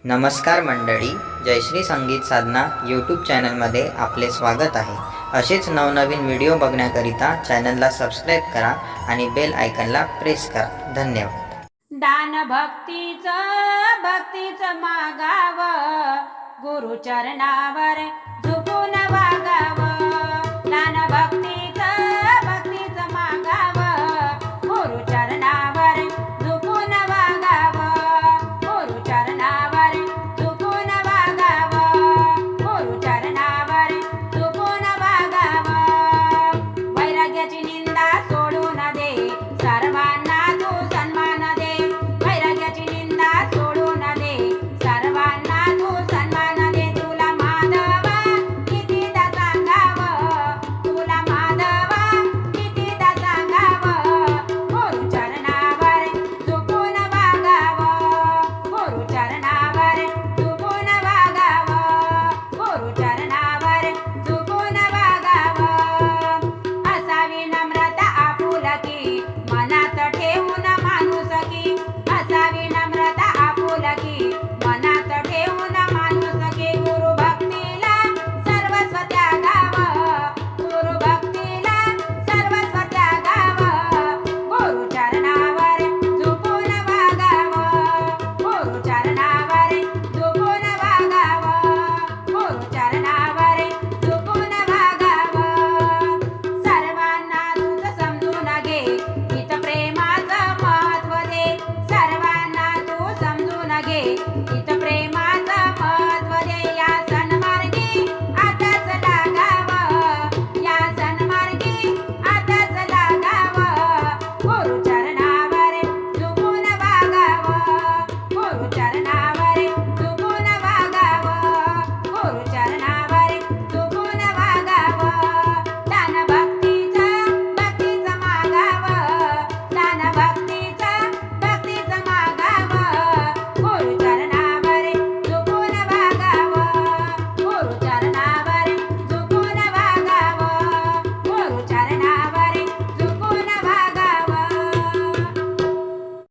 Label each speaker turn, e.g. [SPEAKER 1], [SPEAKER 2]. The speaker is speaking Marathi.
[SPEAKER 1] नमस्कार मंडळी, जयश्री संगीत साधना यूट्यूब चॅनलमध्ये आपले स्वागत आहे. असेच नवनवीन व्हिडिओ बघण्याकरिता चॅनलला सबस्क्राईब करा आणि बेल आयकनला प्रेस करा. धन्यवाद.
[SPEAKER 2] दान भक्तीचं मागावं गुरुचरणावर